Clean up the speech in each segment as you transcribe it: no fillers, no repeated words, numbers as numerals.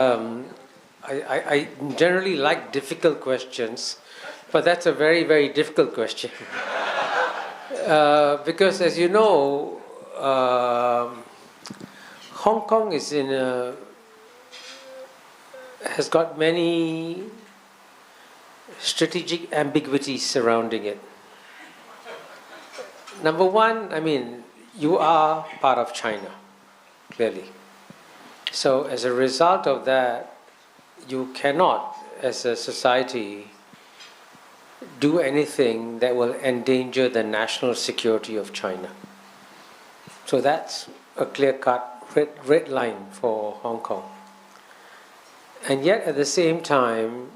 I generally like difficult questions, but that's a very, very difficult question. Because as you know, Hong Kong is has got many strategic ambiguities surrounding it. Number one, I mean, you are part of China, clearly. So as a result of that, you cannot, as a society, do anything that will endanger the national security of China. So that's a clear-cut red line for Hong Kong. And yet, at the same time,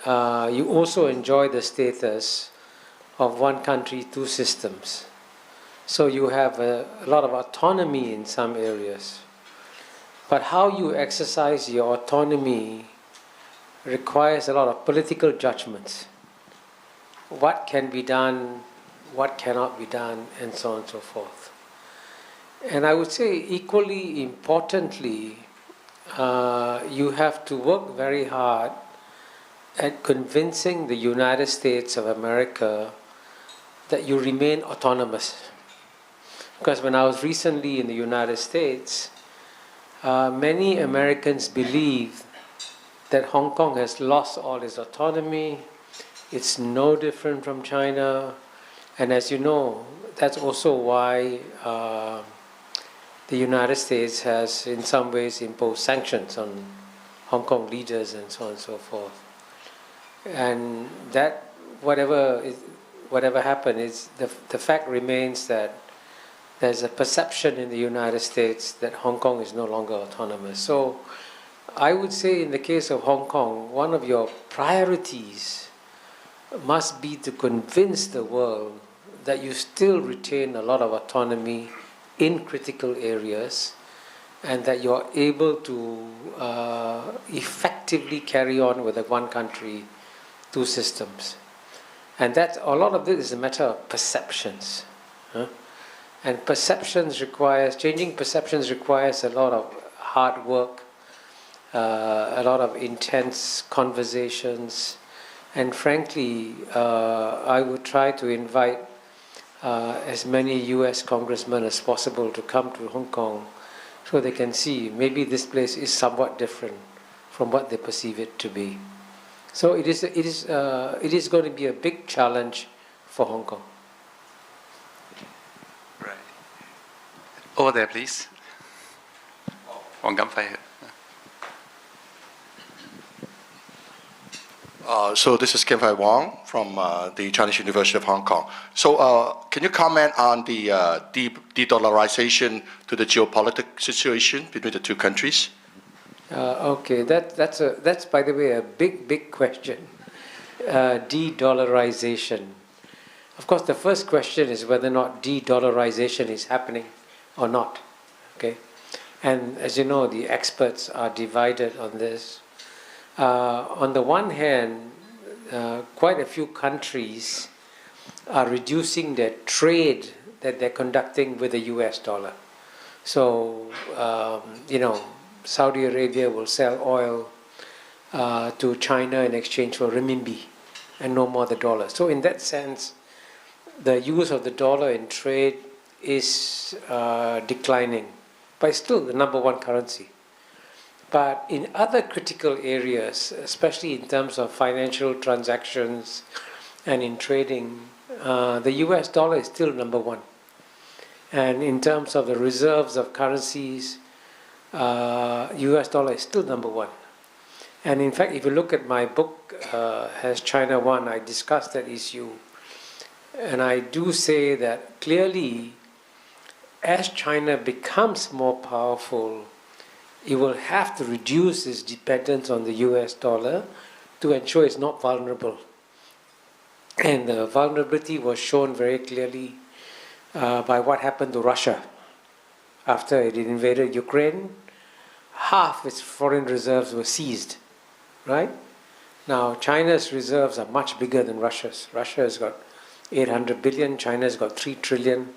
you also enjoy the status of one country, two systems. So you have a lot of autonomy in some areas. But how you exercise your autonomy requires a lot of political judgments. What can be done, what cannot be done, and so on and so forth. And I would say equally importantly, you have to work very hard at convincing the United States of America that you remain autonomous. Because when I was recently in the United States, many Americans believe that Hong Kong has lost all its autonomy. It's no different from China. And as you know, that's also why the United States has in some ways imposed sanctions on Hong Kong leaders and so on and so forth. And that, whatever happened, is the fact remains that there's a perception in the United States that Hong Kong is no longer autonomous. So I would say in the case of Hong Kong, one of your priorities must be to convince the world that you still retain a lot of autonomy in critical areas and that you're able to effectively carry on with a one country, two systems. And that a lot of this is a matter of perceptions. And changing perceptions requires a lot of hard work, a lot of intense conversations, and frankly, I would try to invite as many US congressmen as possible to come to Hong Kong so they can see maybe this place is somewhat different from what they perceive it to be. So it is going to be a big challenge for Hong Kong. Right. Over there, please. Wang Gamfei. So this is Kim-Fai Wong from the Chinese University of Hong Kong. So can you comment on the de-dollarization to the geopolitical situation between the two countries? Okay, that's by the way a big question. De-dollarization. Of course, the first question is whether or not de-dollarization is happening or not. Okay, and as you know, the experts are divided on this. On the one hand, quite a few countries are reducing their trade that they're conducting with the US dollar. So, Saudi Arabia will sell oil to China in exchange for renminbi and no more the dollar. So in that sense, the use of the dollar in trade is declining, but it's still the number one currency. But in other critical areas, especially in terms of financial transactions and in trading, the US dollar is still number one. And in terms of the reserves of currencies, US dollar is still number one. And in fact, if you look at my book, Has China Won?, I discuss that issue. And I do say that clearly, as China becomes more powerful, it will have to reduce its dependence on the US dollar to ensure it's not vulnerable. And the vulnerability was shown very clearly by what happened to Russia. After it invaded Ukraine, half its foreign reserves were seized, right? Now, China's reserves are much bigger than Russia's. Russia has got 800 billion, China's got 3 trillion.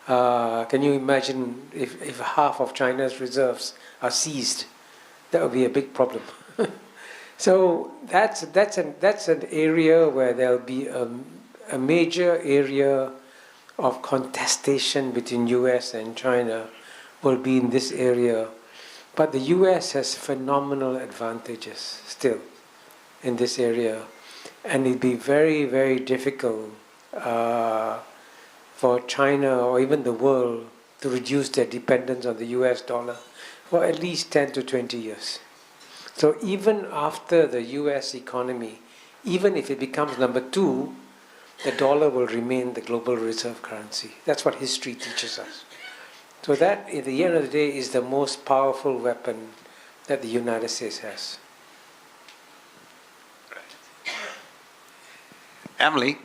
Can you imagine if half of China's reserves are seized? that would be a big problem. So that's an area where there'll be a major area of contestation between US and China will be in this area. But the US has phenomenal advantages still in this area. And it'd be very, very difficult for China or even the world to reduce their dependence on the US dollar for at least 10 to 20 years. So even after the US economy, even if it becomes number 2, the dollar will remain the global reserve currency. That's what history teaches us. So that, at the end of the day, is the most powerful weapon that the United States has. Emily.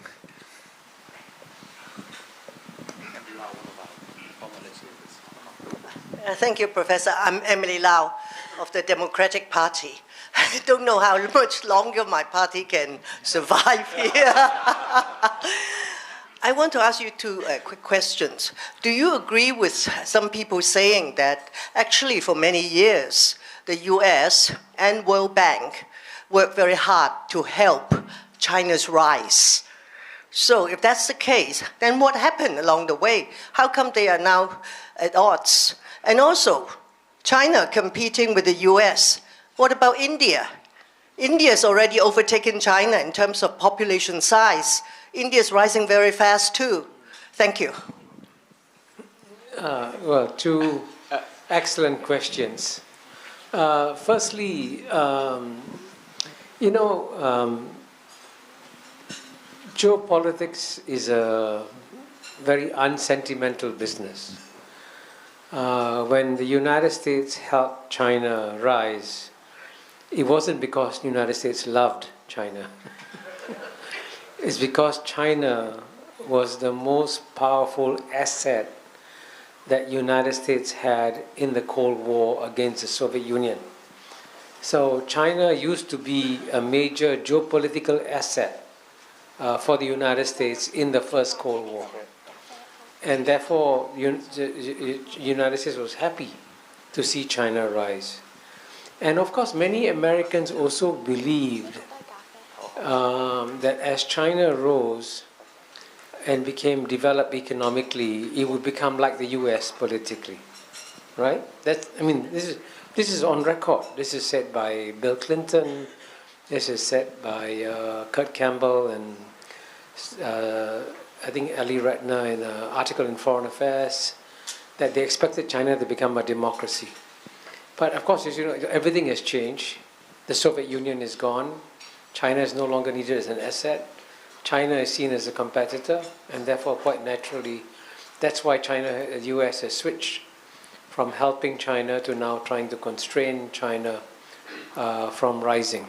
Thank you, Professor. I'm Emily Lau of the Democratic Party. I don't know how much longer my party can survive here. I want to ask you two quick questions. Do you agree with some people saying that actually for many years, the US and World Bank worked very hard to help China's rise? So if that's the case, then what happened along the way? How come they are now at odds? And also, China competing with the US. What about India? India's already overtaken China in terms of population size. India's rising very fast too. Thank you. Well, two excellent questions. Firstly, geopolitics is a very unsentimental business. When the United States helped China rise, it wasn't because the United States loved China. It's because China was the most powerful asset that United States had in the Cold War against the Soviet Union. So China used to be a major geopolitical asset for the United States in the First Cold War. And therefore, the United States was happy to see China rise. And of course, many Americans also believed that as China rose and became developed economically, it would become like the US politically, right? This is on record. This is said by Bill Clinton. This is said by Kurt Campbell and I think Ali Ratner in an article in Foreign Affairs, that they expected China to become a democracy. But of course, as you know, everything has changed. The Soviet Union is gone. China is no longer needed as an asset. China is seen as a competitor, and therefore, quite naturally, that's why the US has switched from helping China to now trying to constrain China from rising.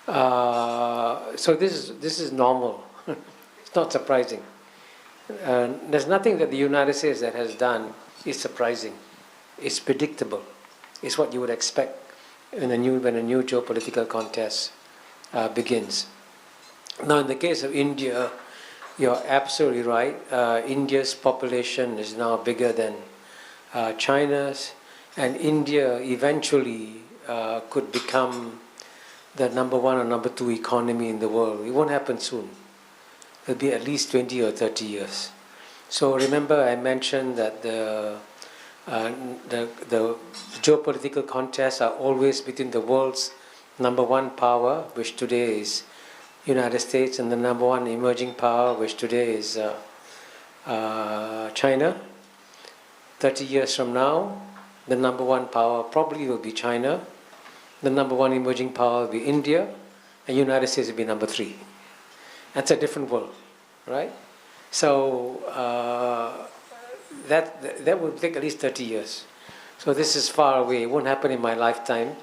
So this is normal. It's not surprising. There's nothing that the United States that has done is surprising. It's predictable. It's what you would expect when a new geopolitical contest begins. Now, in the case of India, you're absolutely right. India's population is now bigger than China's, and India eventually could become the number 1 or number 2 economy in the world. It won't happen soon. It'll be at least 20 or 30 years. So remember, I mentioned that the geopolitical contests are always between the world's number 1 power, which today is United States, and the number 1 emerging power, which today is China. 30 years from now, the number 1 power probably will be China. The number 1 emerging power will be India, and United States will be number 3. That's a different world, right? So that would take at least 30 years. So this is far away. It won't happen in my lifetime,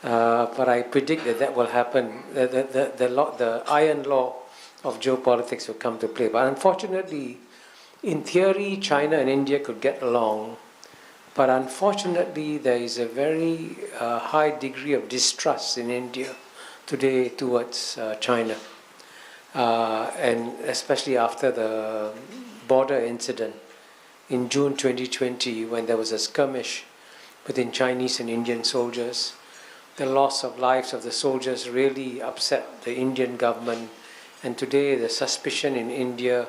but I predict that will happen. The iron law of geopolitics will come to play. But unfortunately, in theory, China and India could get along. But unfortunately, there is a very high degree of distrust in India today towards China. And especially after the border incident in June 2020, when there was a skirmish between Chinese and Indian soldiers. The loss of lives of the soldiers really upset the Indian government, and today the suspicion in India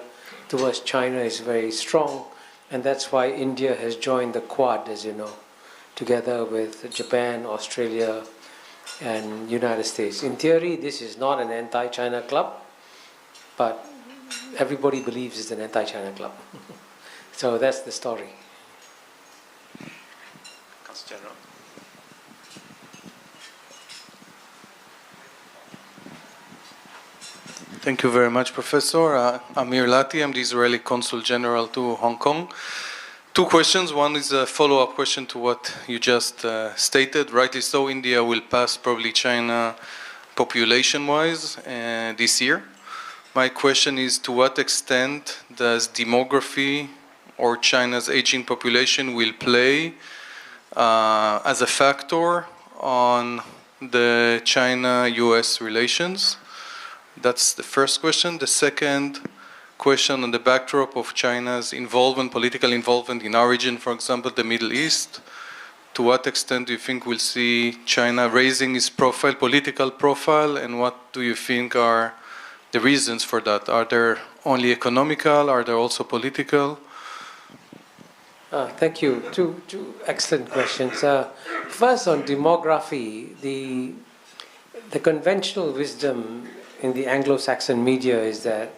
towards China is very strong, and that's why India has joined the Quad, as you know, together with Japan, Australia, and United States. In theory, this is not an anti-China club, but everybody believes it's an anti-China club. So that's the story. General. Thank you very much, Professor. Amir Lati, I'm the Israeli Consul General to Hong Kong. Two questions. One is a follow-up question to what you just stated. Rightly so, India will pass probably China population-wise this year. My question is, to what extent does demography or China's aging population will play as a factor on the China-US relations? That's the first question. The second question, on the backdrop of China's involvement, political involvement in our region, for example, the Middle East, to what extent do you think we'll see China raising its profile, political profile, and what do you think are the reasons for that? Are there only economical? Are there also political? Thank you. Two excellent questions. First, on demography, the conventional wisdom in the Anglo-Saxon media is that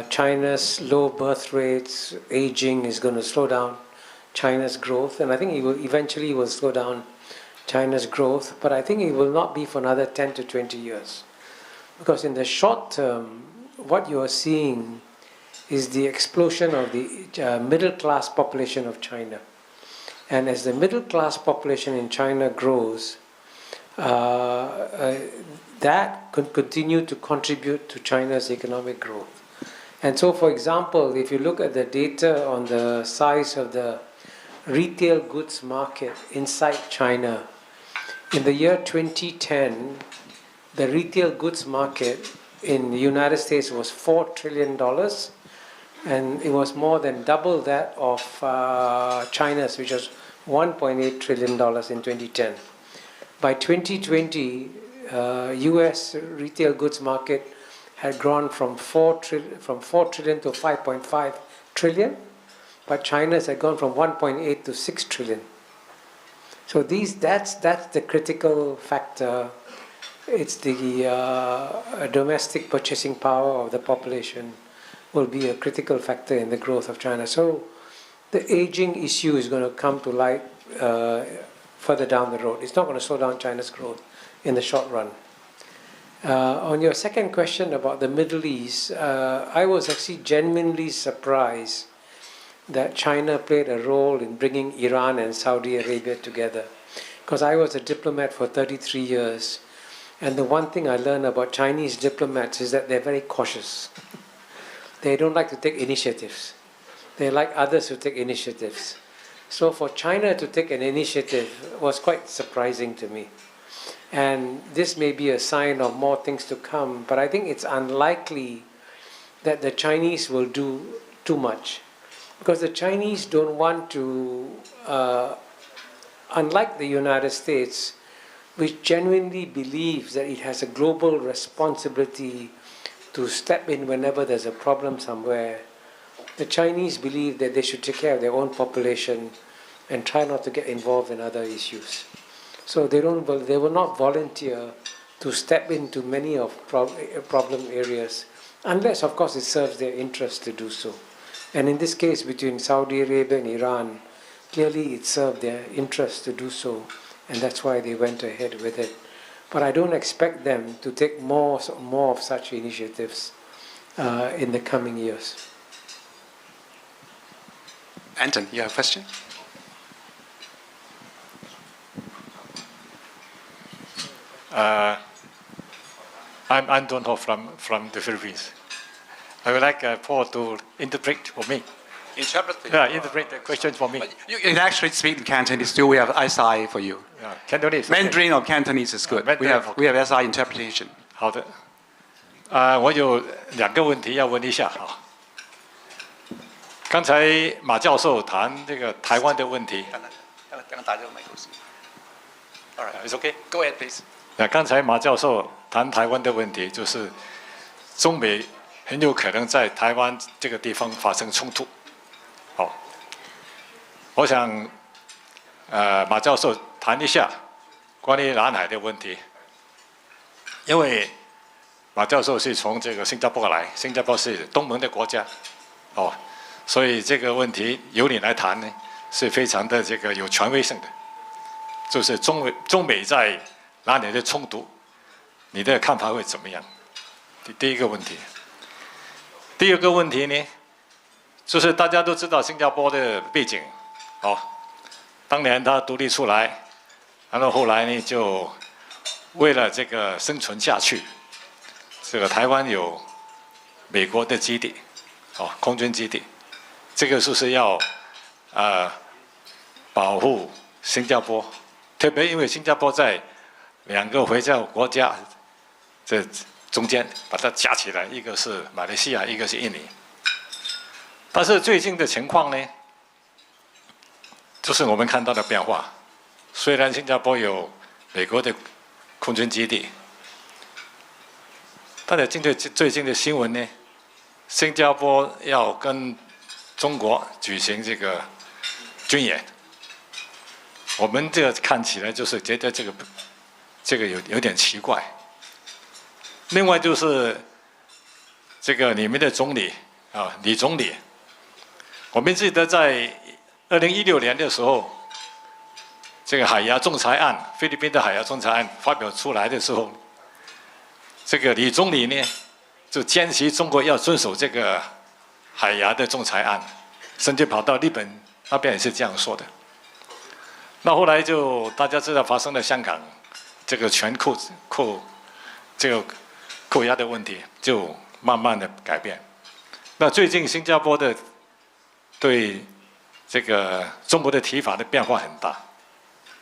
China's low birth rates, aging is going to slow down China's growth, and I think it will eventually slow down China's growth, but I think it will not be for another 10 to 20 years. Because in the short term, what you are seeing is the explosion of the middle-class population of China. And as the middle-class population in China grows, that could continue to contribute to China's economic growth. And so, for example, if you look at the data on the size of the retail goods market inside China, in the year 2010, the retail goods market in the United States was $4 trillion, and it was more than double that of China's, which was $1.8 trillion in 2010. By 2020, U.S. retail goods market had grown from 4 trillion to 5.5 trillion, but China's had gone from 1.8 to 6 trillion. So that's the critical factor. It's the domestic purchasing power of the population will be a critical factor in the growth of China. So the aging issue is going to come to light further down the road. It's not going to slow down China's growth in the short run. On your second question about the Middle East, I was actually genuinely surprised that China played a role in bringing Iran and Saudi Arabia together. Because I was a diplomat for 33 years, and the one thing I learned about Chinese diplomats is that they're very cautious. They don't like to take initiatives. They like others to take initiatives. So for China to take an initiative was quite surprising to me. And this may be a sign of more things to come, but I think it's unlikely that the Chinese will do too much. Because the Chinese don't want to, unlike the United States, which genuinely believes that it has a global responsibility to step in whenever there's a problem somewhere, the Chinese believe that they should take care of their own population and try not to get involved in other issues. So they will not volunteer to step into many of problem areas, unless, of course, it serves their interest to do so. And in this case, between Saudi Arabia and Iran, clearly it served their interest to do so, and that's why they went ahead with it. But I don't expect them to take more of such initiatives in the coming years. Anton, you have a question? I'm Anton Ho from the Philippines. I would like Paul to interpret for me. Interpret? Interpret the question for me. You can actually speak in Cantonese. Still, we have SI for you. Cantonese. Mandarin or Cantonese is good. We have SI interpretation. 好的。我有2个问题要问一下哈。刚才马教授谈这个台湾的问题， All right, it's okay. Go ahead, please. 刚才马教授谈台湾的问题，就是中美很有可能在台湾这个地方发生冲突。好，我想马教授谈一下关于南海的问题，因为马教授是从这个新加坡来，新加坡是东盟的国家，所以这个问题由你来谈呢，是非常的这个有权威性的，就是中美在南海的冲突，你的看法会怎么样？第一个问题。第二个问题呢，就是大家都知道新加坡的背景，当年它独立出来，然后后来呢就为了这个生存下去，这个台湾有美国的基地，空军基地，这个就是要保护新加坡，特别因为新加坡在两个回教国家这中间把它加起来，一个是马来西亚，一个是印尼。但是最近的情况呢，就是我们看到的变化。虽然新加坡有美国的空军基地，但是最近的新闻呢，新加坡要跟中国举行这个军演，我们这个看起来就是觉得这个有点奇怪。另外就是这个你们的总理李总理，我们记得在2016年的时候，这个海牙仲裁案，菲律宾的海牙仲裁案发表出来的时候，这个李总理呢就坚持中国要遵守这个海牙的仲裁案，甚至跑到日本那边也是这样说的。那后来就大家知道发生了香港这个全扣押的问题，就慢慢的改变。那最近新加坡的对这个中国的提法的变化很大，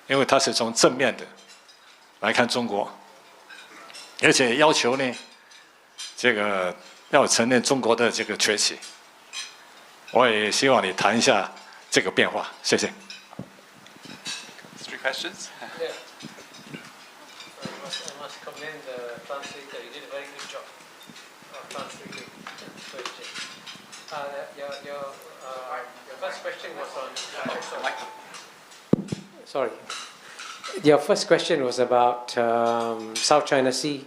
因为它是从正面的来看中国，而且要求呢这个要承认中国的这个崛起。我也希望你谈一下这个变化，谢谢。Three questions. Yeah. I must commend the translator. He did a very good job of translating the question. Your first question was on. Sorry. Your first question was about South China Sea,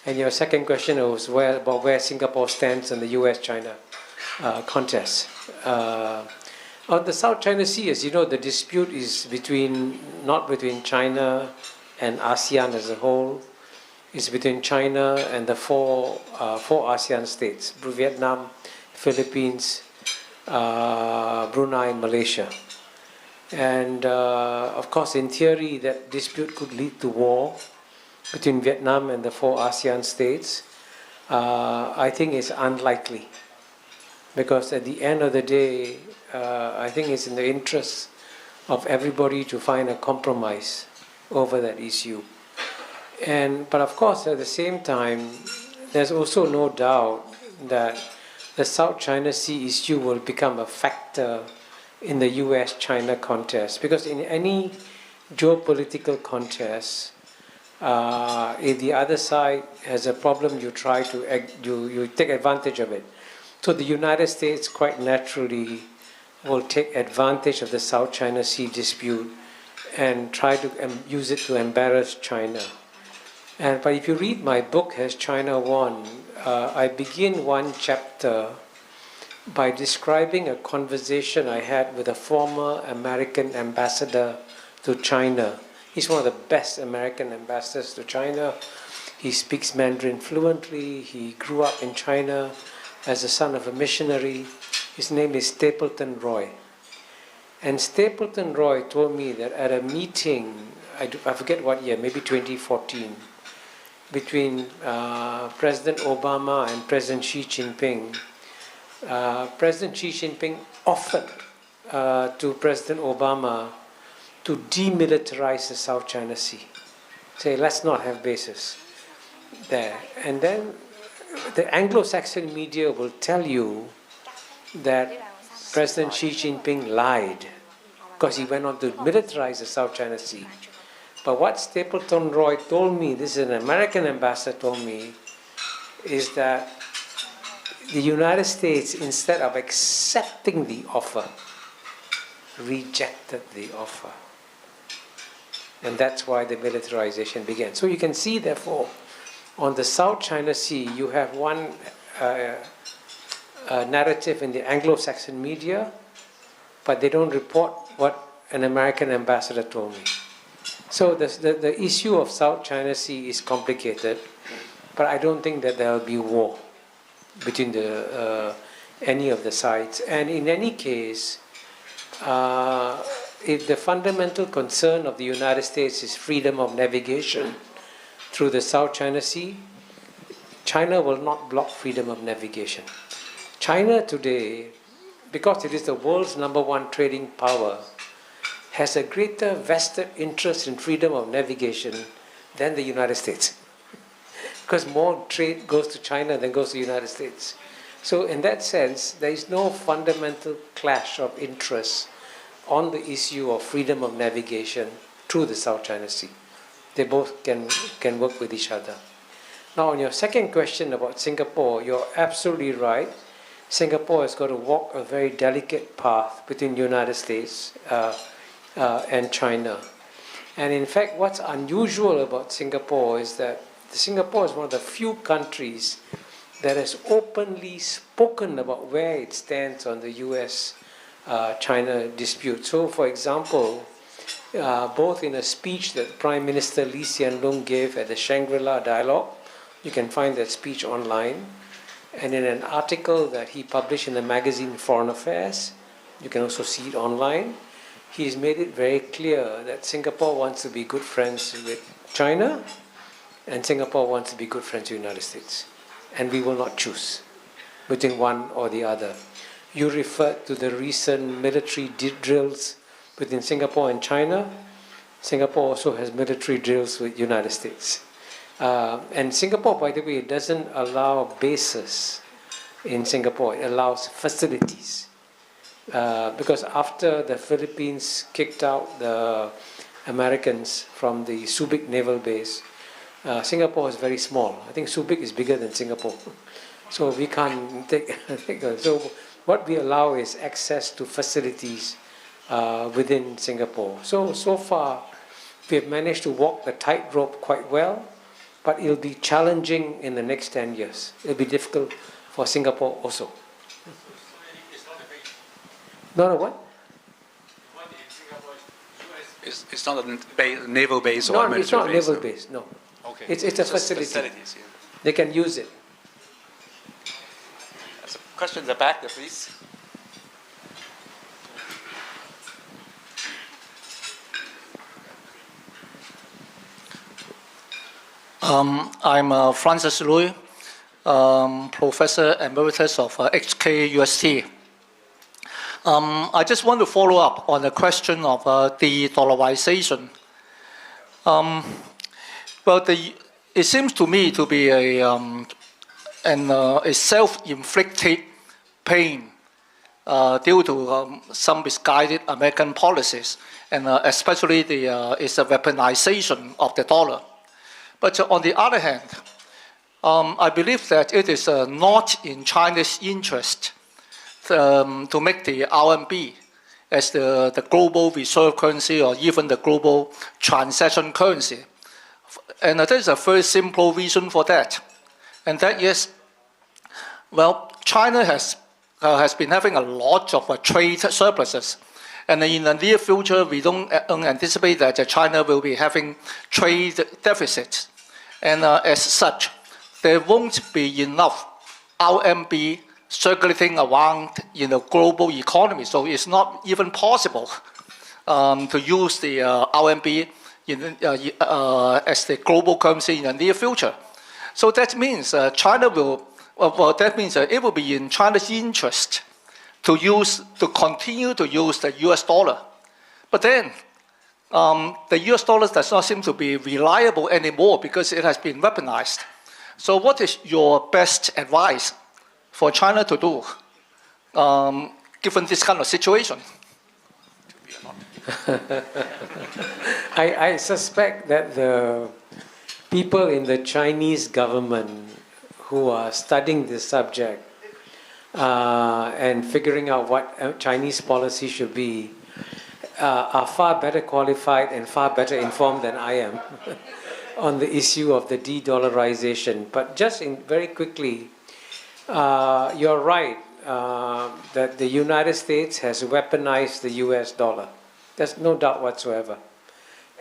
and your second question was about where Singapore stands in the U.S.-China contest. On the South China Sea, as you know, the dispute is not between China and ASEAN as a whole. It's between China and the four ASEAN states: Vietnam, Philippines, Brunei, and Malaysia. And of course, in theory, that dispute could lead to war between Vietnam and the four ASEAN states. I think it's unlikely, because at the end of the day, I think it's in the interest of everybody to find a compromise over that issue. But of course, at the same time, there's also no doubt that the South China Sea issue will become a factor in the US-China contest, because in any geopolitical contest, if the other side has a problem, you take advantage of it. So the United States quite naturally will take advantage of the South China Sea dispute and try to use it to embarrass China. But if you read my book, Has China Won? I begin one chapter by describing a conversation I had with a former American ambassador to China. He's one of the best American ambassadors to China. He speaks Mandarin fluently. He grew up in China as the son of a missionary. His name is Stapleton Roy. And Stapleton Roy told me that at a meeting, I forget what year, maybe 2014, between President Obama and President Xi Jinping, President Xi Jinping offered to President Obama to demilitarize the South China Sea. Say, let's not have bases there. And then the Anglo-Saxon media will tell you that President Xi Jinping lied because he went on to militarize the South China Sea. But what Stapleton Roy told me, this is an American ambassador told me, is that the United States, instead of accepting the offer, rejected the offer. And that's why the militarization began. So you can see, therefore, on the South China Sea, you have one narrative in the Anglo-Saxon media, but they don't report what an American ambassador told me. So the issue of South China Sea is complicated, but I don't think that there will be war between any of the sides. And in any case, if the fundamental concern of the United States is freedom of navigation through the South China Sea, China will not block freedom of navigation. China today, because it is the world's #1 trading power, has a greater vested interest in freedom of navigation than the United States. Because more trade goes to China than goes to the United States. So in that sense, there is no fundamental clash of interests on the issue of freedom of navigation through the South China Sea. They both can work with each other. Now on your second question about Singapore, you're absolutely right. Singapore has got to walk a very delicate path between the United States and China. And in fact, what's unusual about Singapore is that Singapore is one of the few countries that has openly spoken about where it stands on the US-China dispute. So, for example, both in a speech that Prime Minister Lee Hsien Loong gave at the Shangri-La Dialogue, you can find that speech online, and in an article that he published in the magazine Foreign Affairs, you can also see it online, he's made it very clear that Singapore wants to be good friends with China, and Singapore wants to be good friends with the United States. And we will not choose between one or the other. You referred to the recent military drills between Singapore and China. Singapore also has military drills with the United States. And Singapore, by the way, doesn't allow bases in Singapore. It allows facilities. Because after the Philippines kicked out the Americans from the Subic Naval Base, Singapore is very small. I think Subic is bigger than Singapore. So we can't take so what we allow is access to facilities within Singapore. So far, we have managed to walk the tightrope quite well, but it'll be challenging in the next 10 years. It'll be difficult for Singapore also. Not a what? It's not a naval base or a military base? No, it's not a naval base, no. Okay. It's a facility. Facilities, yeah. They can use it. There's a question in the back there, please. I'm Francis Lui, Professor Emeritus of HKUST. I just want to follow up on the question of de-dollarization. Well, it seems to me to be a self-inflicted pain due to some misguided American policies, and especially it's a weaponization of the dollar. But on the other hand, I believe that it is not in China's interest to make the RMB as the global reserve currency or even the global transaction currency. And there is a very simple reason for that. And that is, well, China has been having a lot of trade surpluses. And in the near future, we don't anticipate that China will be having trade deficits. And as such, there won't be enough RMB circulating around in the global economy. So it's not even possible to use the RMB as the global currency in the near future. So that means China will, that means it will be in China's interest to continue to use the US dollar. But then the US dollar does not seem to be reliable anymore because it has been weaponized. So what is your best advice for China to do given this kind of situation? I suspect that the people in the Chinese government who are studying this subject and figuring out what Chinese policy should be are far better qualified and far better informed than I am on the issue of the de-dollarization. But just very quickly, you're right that the United States has weaponized the US dollar. There's no doubt whatsoever.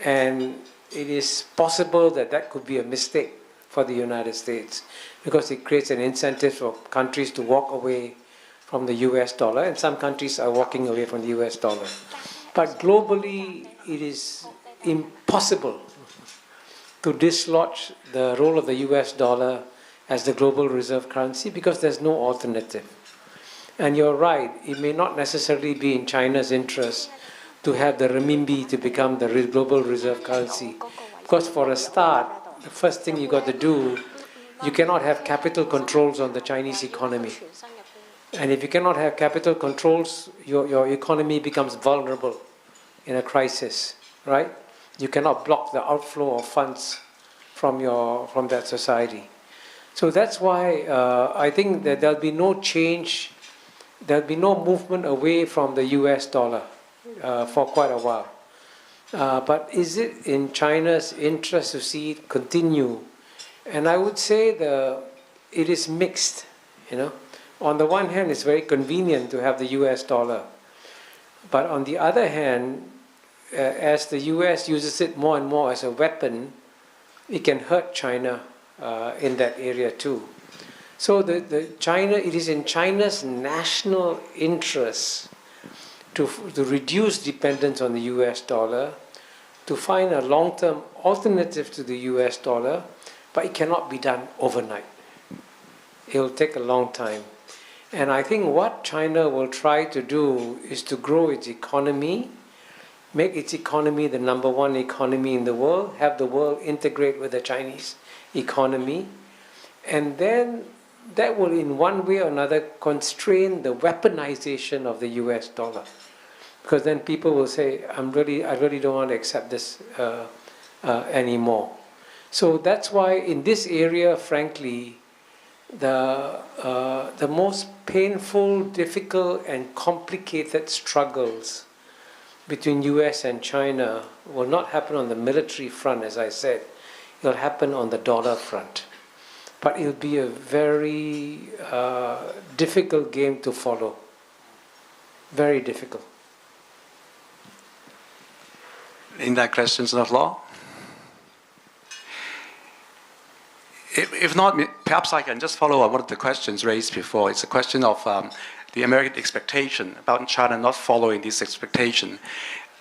And it is possible that that could be a mistake for the United States because it creates an incentive for countries to walk away from the US dollar, and some countries are walking away from the US dollar. But globally, it is impossible to dislodge the role of the US dollar as the global reserve currency because there's no alternative. And you're right, it may not necessarily be in China's interest to have the renminbi to become the global reserve currency. Because for a start, the first thing you got to do, you cannot have capital controls on the Chinese economy. And if you cannot have capital controls, your economy becomes vulnerable in a crisis, right? You cannot block the outflow of funds from that society. So that's why I think that there'll be no change, there'll be no movement away from the US dollar for quite a while. But is it in China's interest to see it continue? And I would say it is mixed, you know. On the one hand, it's very convenient to have the US dollar. But on the other hand, as the US uses it more and more as a weapon, it can hurt China in that area too. So it is in China's national interest to reduce dependence on the US dollar, to find a long-term alternative to the US dollar, but it cannot be done overnight. It will take a long time. And I think what China will try to do is to grow its economy, make its economy the #1 economy in the world, have the world integrate with the Chinese economy, and then that will in one way or another constrain the weaponization of the US dollar. Because then people will say, I really don't want to accept this anymore. So that's why in this area, frankly, the most painful, difficult, and complicated struggles between US and China will not happen on the military front, as I said. It will happen on the dollar front. But it will be a very difficult game to follow. Very difficult. In that questions of law? If not, perhaps I can just follow up one of the questions raised before. It's a question of the American expectation about China not following this expectation.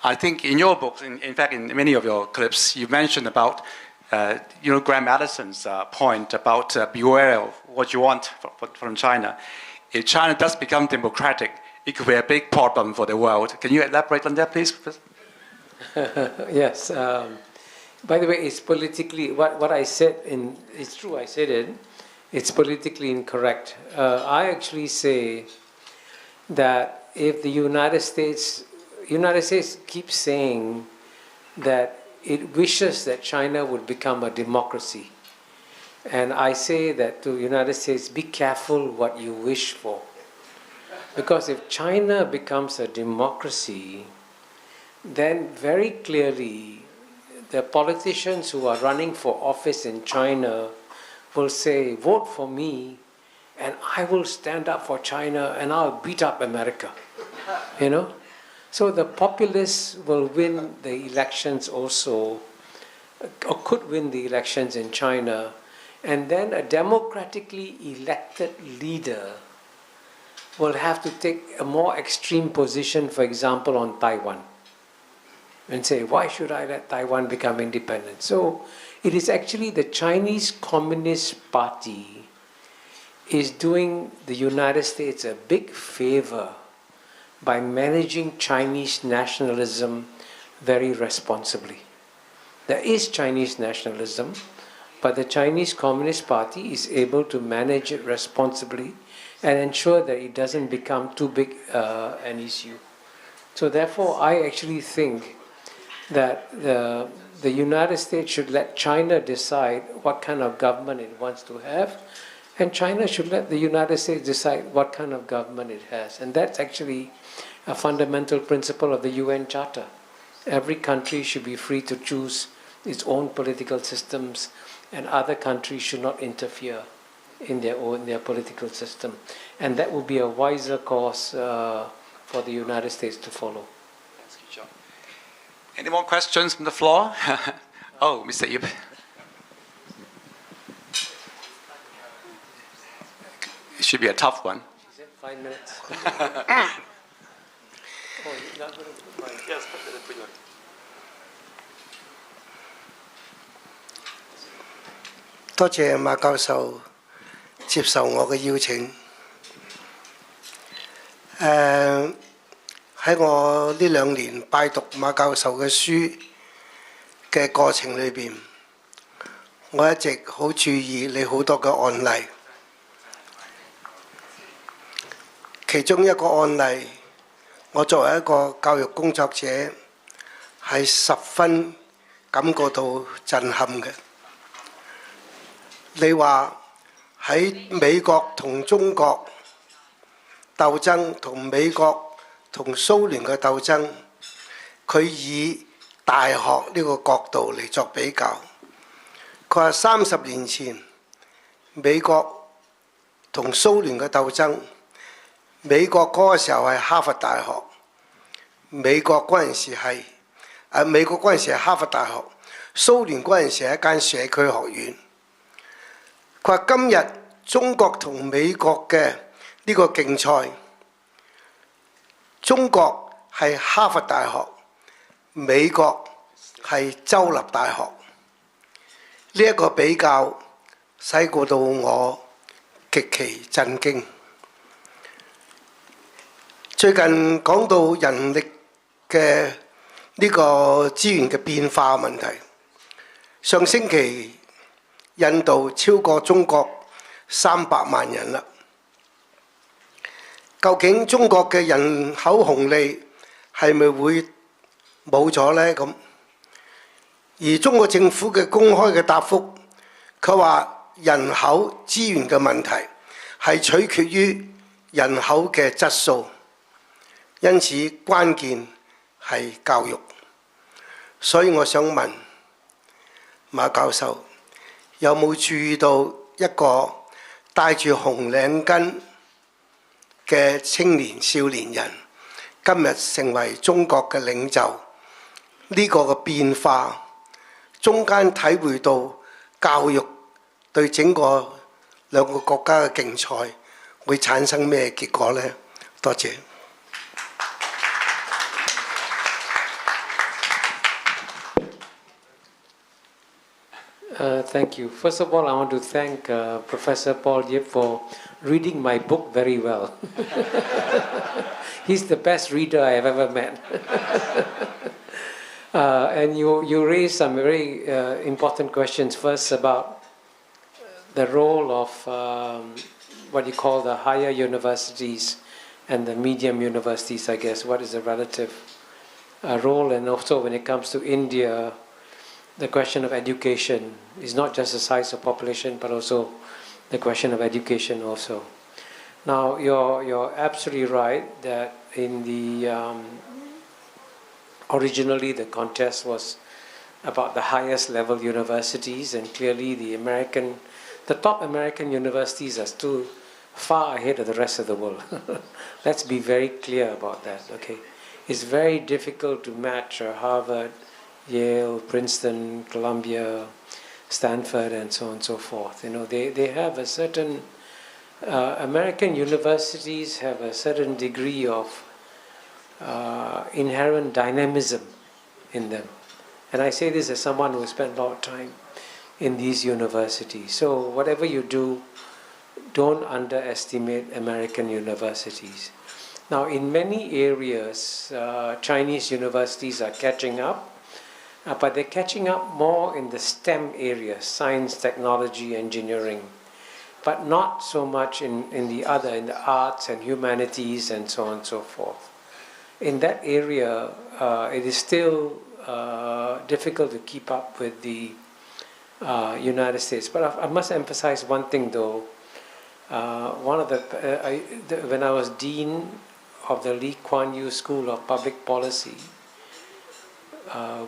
I think in your books, in fact, in many of your clips, you mentioned about Graham Madison's point about beware of what you want from China. If China does become democratic, it could be a big problem for the world. Can you elaborate on that, please? Yes. By the way, it's politically, what I said, it's true, I said it, it's politically incorrect. I actually say that if the United States keeps saying that it wishes that China would become a democracy. And I say that to the United States, be careful what you wish for. Because if China becomes a democracy, then very clearly the politicians who are running for office in China will say, vote for me and I will stand up for China and I'll beat up America. You know? So the populists will win the elections also, or could win the elections in China, and then a democratically elected leader will have to take a more extreme position, for example, on Taiwan, and say, why should I let Taiwan become independent? So it is actually the Chinese Communist Party is doing the United States a big favor by managing Chinese nationalism very responsibly. There is Chinese nationalism, but the Chinese Communist Party is able to manage it responsibly and ensure that it doesn't become too big an issue So therefore, I actually think that the United States should let China decide what kind of government it wants to have, and China should let the United States decide what kind of government it has. And that's actually a fundamental principle of the UN Charter. Every country should be free to choose its own political systems, and other countries should not interfere in their political system. And that would be a wiser course for the United States to follow. Any more questions from the floor? Oh, Mr. Ip. It should be a tough one. Is it 5 minutes? Oh, you're not going to put my... Yes, put your... 多謝馬教授接受我嘅邀請。喺我呢2年拜讀馬教授嘅書嘅過程裏邊，我一直好注意你好多嘅案例。其中一個案例，我作為一個教育工作者，係十分感覺到震撼嘅。你話喺美國同中國鬥爭，同美國同蘇聯嘅鬥爭，佢以大學呢個角度嚟作比較。佢話30年前美國同蘇聯嘅鬥爭，美國嗰個時候係哈佛大學，美國嗰陣時係哈佛大學，蘇聯嗰陣時係一間社區學院。佢話今日中國同美國嘅呢個競賽，中國係哈佛大學，美國係州立大學。呢一個比較使過到我極其震驚。最近講到人力嘅呢個資源嘅變化問題，上星期印度超過中國300萬人啦。究竟中國嘅人口紅利係咪會冇咗呢？咁而中國政府嘅公開嘅答覆，佢話人口資源嘅問題係取決於人口嘅質素，因此關鍵係教育。所以我想問馬教授，有冇注意到一個戴住紅領巾嘅青年少年人，今日成為中國嘅領袖，呢個嘅變化，中間體會到教育對整個兩個國家嘅競賽會產生咩結果呢？多謝。Thank you. First of all, I want to thank Professor Paul Yip for reading my book very well. He's the best reader I have ever met. And you raised some very important questions. First, about the role of what you call the higher universities and the medium universities, I guess. What is the relative role? And also when it comes to India, the question of education is not just the size of population, but also the question of education also. Now, you're absolutely right that in the originally the contest was about the highest level universities, and clearly the top American universities are still far ahead of the rest of the world. Let's be very clear about that. Okay, it's very difficult to match Harvard, Yale, Princeton, Columbia, Stanford, and so on and so forth. You know, they have a certain, American universities have a certain degree of inherent dynamism in them. And I say this as someone who spent a lot of time in these universities. So whatever you do, don't underestimate American universities. Now, in many areas, Chinese universities are catching up. But they're catching up more in the STEM areas, science, technology, engineering, but not so much in the arts and humanities and so on and so forth. in that area, it is still difficult to keep up with the United States. But I must emphasize one thing, though. One of when I was dean of the Lee Kuan Yew School of Public Policy,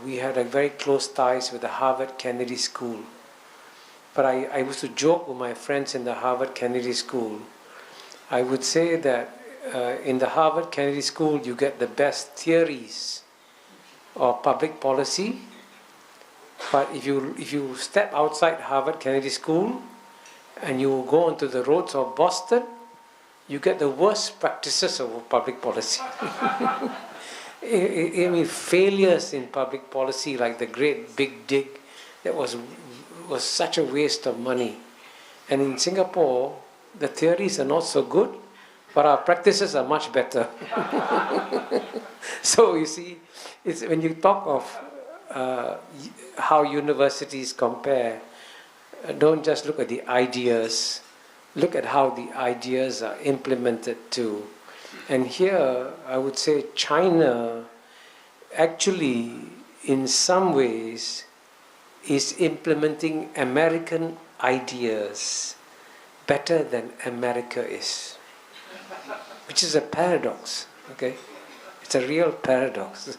we had a very close ties with the Harvard Kennedy School. But I used to joke with my friends in the Harvard Kennedy School. I would say that in the Harvard Kennedy School, you get the best theories of public policy. But if you step outside Harvard Kennedy School and you go onto the roads of Boston, you get the worst practices of public policy. I mean, failures in public policy like the Great Big Dig, that was such a waste of money. And in Singapore, the theories are not so good, but our practices are much better. So you see, it's when you talk of how universities compare, don't just look at the ideas, look at how the ideas are implemented too. And here, I would say China actually, in some ways, is implementing American ideas better than America is, which is a paradox, okay? It's a real paradox.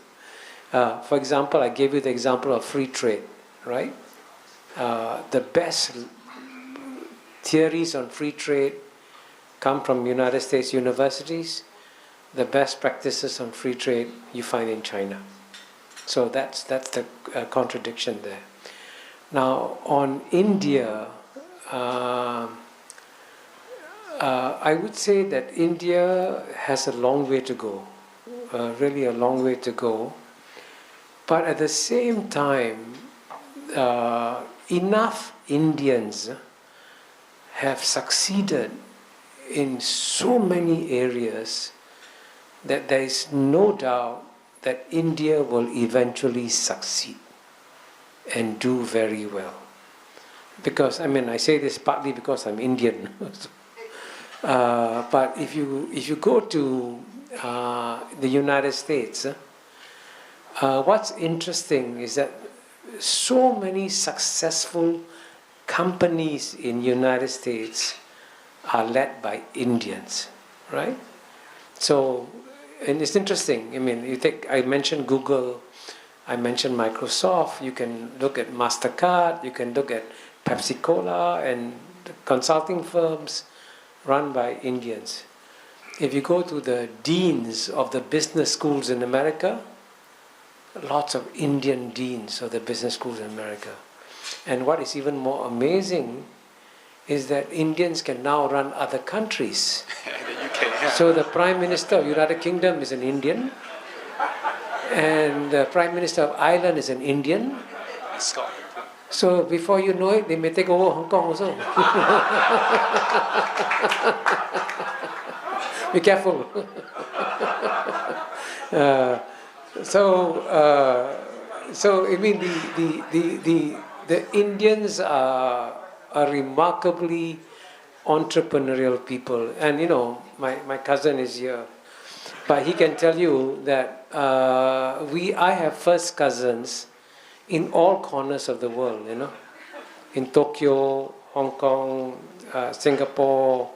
For example, I gave you the example of free trade, right? The best theories on free trade come from United States universities. The best practices on free trade you find in China. So that's the contradiction there. Now, on India, I would say that India has a long way to go, really a long way to go. But at the same time, enough Indians have succeeded in so many areas that there is no doubt that India will eventually succeed and do very well. Because, I mean, I say this partly because I'm Indian. But if you go to the United States, what's interesting is that so many successful companies in United States are led by Indians, right? So, and it's interesting. I mean, I mentioned Google, I mentioned Microsoft. You can look at MasterCard. You can look at Pepsi-Cola and consulting firms run by Indians. If you go to the deans of the business schools in America, lots of Indian deans of the business schools in America. And what is even more amazing is that Indians can now run other countries. The UK, yeah. So the Prime Minister of United Kingdom is an Indian, and the Prime Minister of Ireland is an Indian. Scotland. So before you know it, they may take over Hong Kong also. Be careful. So I mean, the Indians are remarkably entrepreneurial people, and you know, my cousin is here, but he can tell you that I have first cousins in all corners of the world, you know, in Tokyo, Hong Kong, Singapore,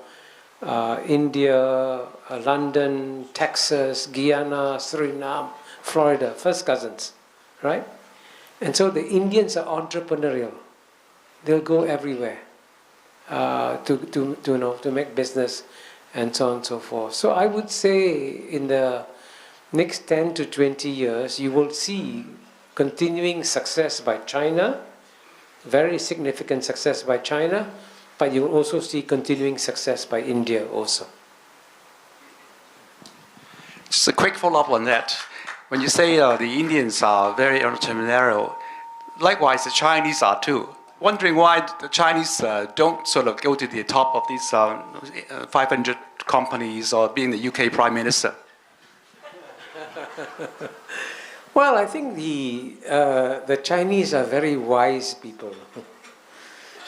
India, London, Texas, Guyana, Suriname, Florida, first cousins, right? And so the Indians are entrepreneurial. They'll go everywhere to make business and so on and so forth. So I would say in the next 10 to 20 years, you will see continuing success by China, very significant success by China, but you will also see continuing success by India also. Just a quick follow-up on that. When you say the Indians are very entrepreneurial, likewise the Chinese are too. Wondering why the Chinese don't sort of go to the top of these 500 companies or being the UK Prime Minister? Well, I think the Chinese are very wise people.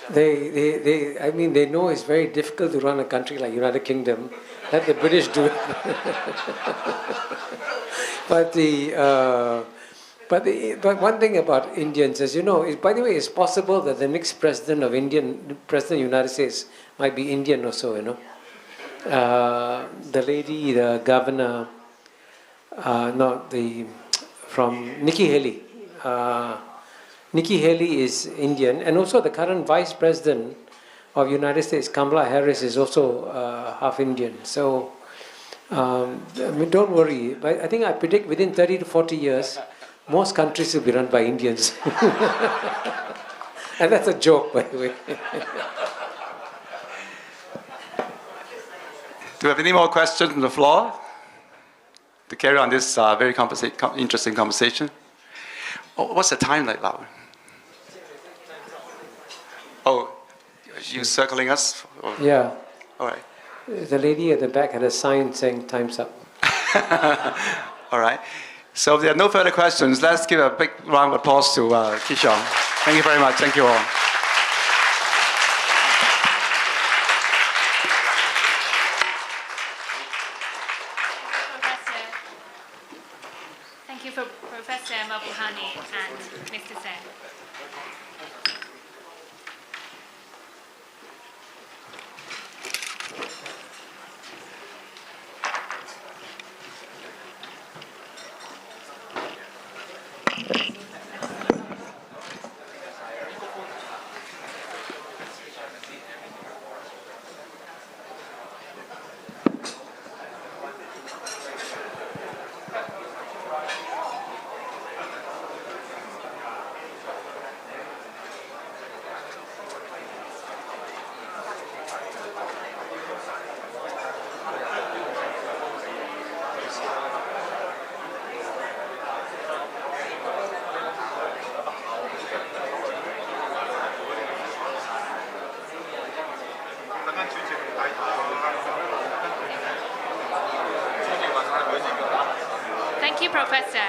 I mean, they know it's very difficult to run a country like United Kingdom. Let the British do it. But one thing about Indians, as you know, by the way, it's possible that the next president of the United States might be Indian also, you know. The lady, the governor, from Nikki Haley. Nikki Haley is Indian, and also the current vice president of United States, Kamala Harris, is also half Indian. So, I mean, don't worry. But I think I predict within 30 to 40 years, most countries will be run by Indians. And that's a joke, by the way. Do we have any more questions on the floor to carry on this very interesting conversation? Oh, what's the time like now? Oh, you circling us? Yeah. All right. The lady at the back had a sign saying "Time's up." All right. So if there are no further questions, let's give a big round of applause to Kishon. Thank you very much. Thank you all. Thank you for Professor Mabuhani and Mr. Sen. Thank you, Professor.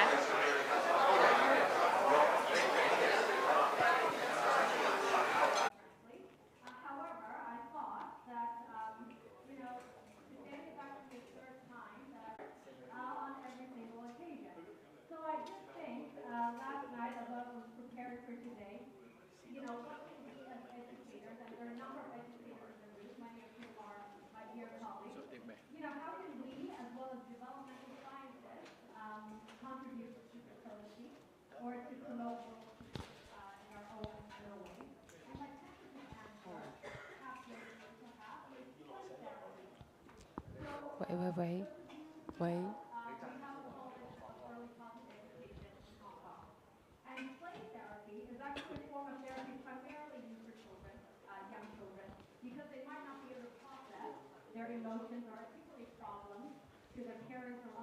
Wait. Their emotions are particularly problems to their caring for